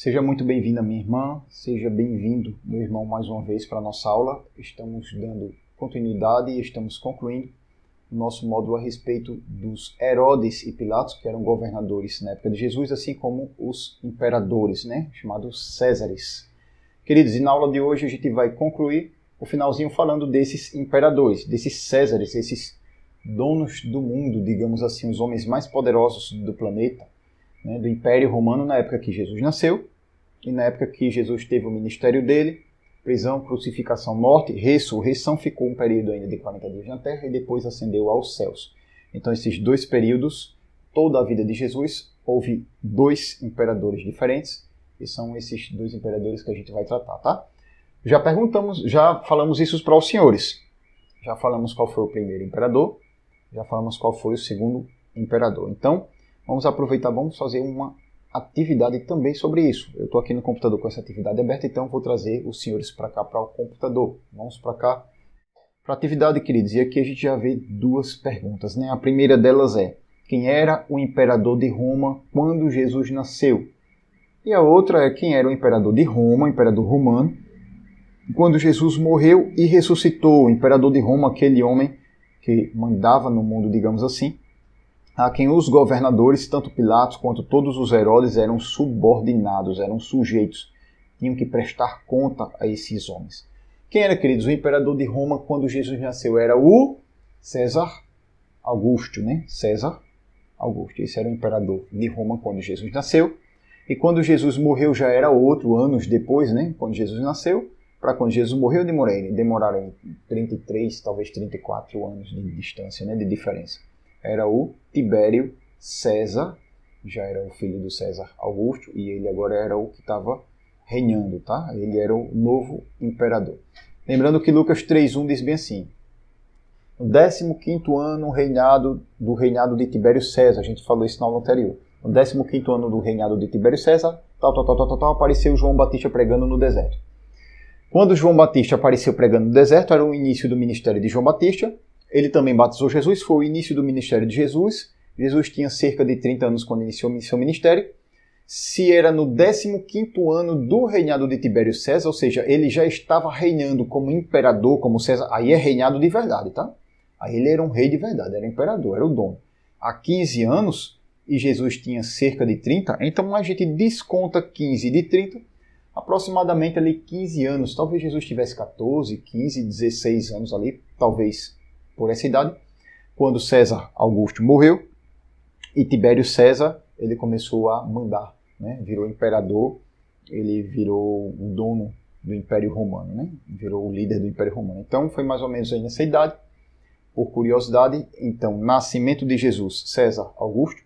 Seja muito bem-vinda, minha irmã, seja bem-vindo, meu irmão, mais uma vez para a nossa aula. Estamos dando continuidade e estamos concluindo o nosso módulo a respeito dos Herodes e Pilatos, que eram governadores na época de Jesus, assim como os imperadores, chamados Césares. Queridos, e na aula de hoje a gente vai concluir o finalzinho falando desses imperadores, desses Césares, esses donos do mundo, digamos assim, os homens mais poderosos do planeta, do Império Romano na época que Jesus nasceu e na época que Jesus teve o ministério dele, prisão, crucificação, morte, ressurreição, ficou um período ainda de 40 dias na Terra e depois ascendeu aos céus. Então esses dois períodos, toda a vida de Jesus, houve dois imperadores diferentes e são esses dois imperadores que a gente vai tratar, tá? Já falamos isso para os senhores. Já falamos qual foi o primeiro imperador, já falamos qual foi o segundo imperador. Então, vamos aproveitar, vamos fazer uma atividade também sobre isso. Eu estou aqui no computador com essa atividade aberta, então vou trazer os senhores para cá, para o computador. Vamos para cá, para a atividade, queridos. E aqui a gente já vê duas perguntas, A primeira delas é, quem era o imperador de Roma quando Jesus nasceu? E a outra é, quem era o imperador de Roma, o imperador romano, quando Jesus morreu e ressuscitou? O imperador de Roma, aquele homem que mandava no mundo, digamos assim, a quem os governadores, tanto Pilatos quanto todos os Herodes, eram subordinados, eram sujeitos, tinham que prestar conta a esses homens. Quem era, queridos? O imperador de Roma, quando Jesus nasceu, era o César Augusto, César Augusto. Esse era o imperador de Roma quando Jesus nasceu. E quando Jesus morreu já era outro, anos depois, quando Jesus nasceu, para quando Jesus morreu, demoraram 33, talvez 34 anos de distância, de diferença. Era o Tibério César, já era o filho do César Augusto, e ele agora era o que estava reinando, tá? Ele era o novo imperador. Lembrando que Lucas 3:1 diz bem assim, no 15º ano do reinado de Tibério César, a gente falou isso na aula anterior, no 15º ano do reinado de Tibério César, apareceu João Batista pregando no deserto. Quando João Batista apareceu pregando no deserto, era o início do ministério de João Batista. Ele também batizou Jesus, foi o início do ministério de Jesus. Jesus tinha cerca de 30 anos quando iniciou seu ministério. Se era no 15º ano do reinado de Tibério César, ou seja, ele já estava reinando como imperador, como César, aí é reinado de verdade, tá? Aí ele era um rei de verdade, era imperador, era o dono. Há 15 anos, e Jesus tinha cerca de 30, então a gente desconta 15 de 30, aproximadamente ali 15 anos. Talvez Jesus tivesse 14, 15, 16 anos ali, talvez por essa idade, quando César Augusto morreu e Tibério César, ele começou a mandar, virou imperador, ele virou o dono do Império Romano, virou o líder do Império Romano. Então foi mais ou menos aí nessa idade, por curiosidade. Então, nascimento de Jesus, César Augusto,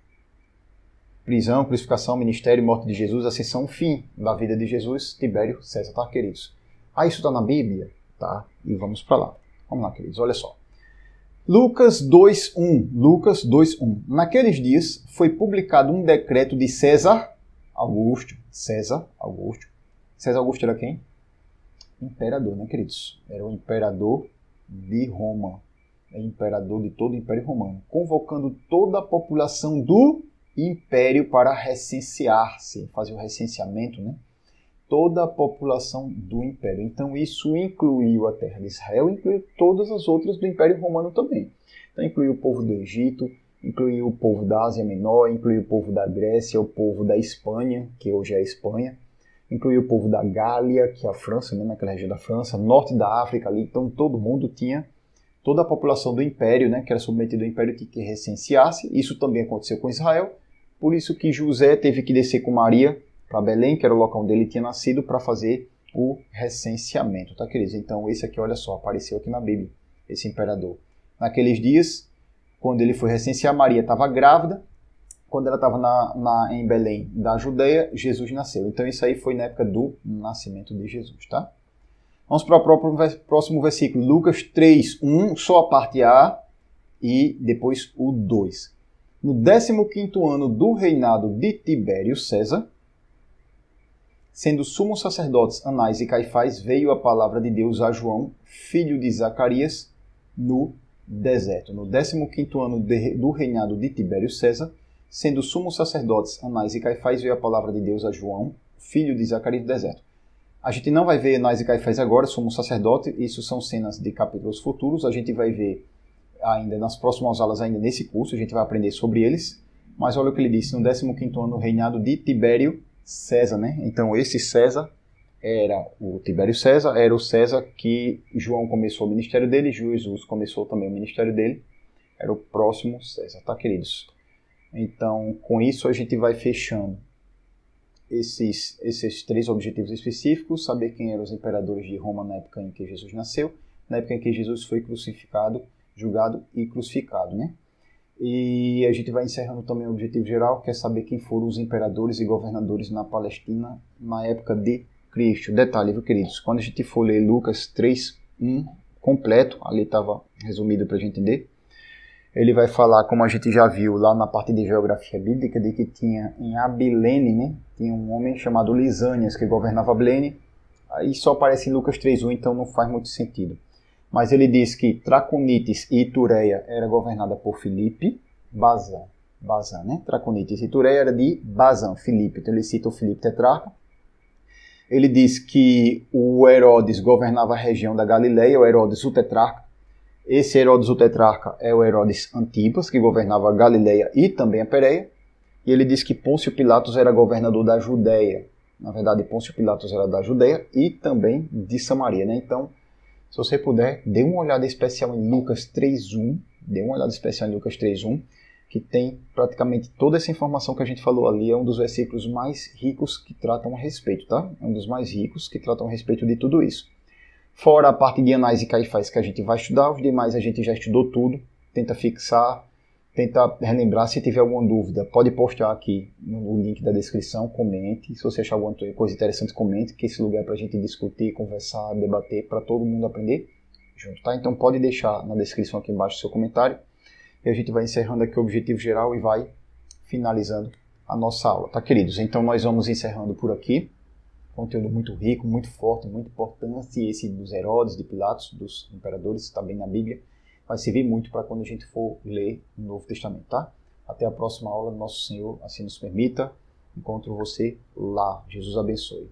prisão, crucificação, ministério e morte de Jesus, ascensão, fim da vida de Jesus, Tibério César, tá, queridos? Isso está na Bíblia? Tá, e vamos para lá. Vamos lá, queridos, olha só. Lucas 2:1. Naqueles dias foi publicado um decreto de César Augusto. César Augusto era quem? Imperador, queridos? Era o imperador de Roma. É imperador de todo o Império Romano. Convocando toda a população do Império para recensear-se, fazer o recenseamento, toda a população do Império. Então isso incluiu a terra de Israel, incluiu todas as outras do Império Romano também. Então incluiu o povo do Egito, incluiu o povo da Ásia Menor, incluiu o povo da Grécia, o povo da Espanha, que hoje é a Espanha, incluiu o povo da Gália, que é a França, naquela região da França, norte da África ali. Então todo mundo tinha, toda a população do Império, que era submetida ao Império, tinha que recensear-se. Isso também aconteceu com Israel, por isso que José teve que descer com Maria para Belém, que era o local onde ele tinha nascido, para fazer o recenseamento, tá, queridos? Então esse aqui, olha só, apareceu aqui na Bíblia, esse imperador. Naqueles dias, quando ele foi recensear, Maria estava grávida. Quando ela estava em Belém, da Judeia, Jesus nasceu. Então isso aí foi na época do nascimento de Jesus, tá? Vamos para o próximo versículo, Lucas 3:1, só a parte A e depois o 2. No 15º ano do reinado de Tibério César, sendo sumos sacerdotes Anás e Caifás, veio a palavra de Deus a João, filho de Zacarias, no deserto. No 15º ano do reinado de Tibério César, sendo sumos sacerdotes Anás e Caifás, veio a palavra de Deus a João, filho de Zacarias do deserto. A gente não vai ver Anás e Caifás agora, somos sacerdote, isso são cenas de capítulos futuros, a gente vai ver ainda nas próximas aulas, ainda nesse curso, a gente vai aprender sobre eles, mas olha o que ele disse, no 15º ano, reinado de Tibério César, né? Então esse César era o Tibério César, era o César que João começou o ministério dele, Jesus começou também o ministério dele, era o próximo César, tá, queridos? Então, com isso a gente vai fechando esses 3 objetivos específicos, saber quem eram os imperadores de Roma na época em que Jesus nasceu, na época em que Jesus foi crucificado, julgado e crucificado, né? E a gente vai encerrando também o objetivo geral, que é saber quem foram os imperadores e governadores na Palestina na época de Cristo. Detalhe, viu, queridos? Quando a gente for ler Lucas 3:1 completo, ali estava resumido para a gente entender, ele vai falar, como a gente já viu lá na parte de geografia bíblica, de que tinha em Abilene, né, tinha um homem chamado Lisânias que governava Abilene. Aí só aparece em Lucas 3:1, então não faz muito sentido. Mas ele diz que Traconites e Itureia era governada por Filipe, Bazan, né? Traconites e Itureia era de Bazan, Filipe. Então ele cita o Filipe tetrarca. Ele diz que o Herodes governava a região da Galileia, o Herodes o tetrarca. Esse Herodes o tetrarca é o Herodes Antipas, que governava a Galileia e também a Pérea. E ele diz que Pôncio Pilatos era governador da Judéia. Na verdade, Pôncio Pilatos era da Judéia e também de Samaria, né? Então, se você puder, dê uma olhada especial em Lucas 3:1, que tem praticamente toda essa informação que a gente falou ali, é um dos versículos mais ricos que tratam a respeito, tá? É um dos mais ricos que tratam a respeito de tudo isso. Fora a parte de Anás e Caifás que a gente vai estudar, os demais a gente já estudou tudo, tenta fixar, tenta relembrar. Se tiver alguma dúvida, pode postar aqui no link da descrição, comente. Se você achar alguma coisa interessante, comente, que esse lugar é para a gente discutir, conversar, debater, para todo mundo aprender junto, tá? Então pode deixar na descrição aqui embaixo o seu comentário e a gente vai encerrando aqui o objetivo geral e vai finalizando a nossa aula, tá, queridos? Então nós vamos encerrando por aqui. Conteúdo muito rico, muito forte, muito importante, esse dos Herodes, de Pilatos, dos imperadores, está bem na Bíblia. Vai servir muito para quando a gente for ler o Novo Testamento, tá? Até a próxima aula, nosso Senhor assim nos permita. Encontro você lá. Jesus abençoe.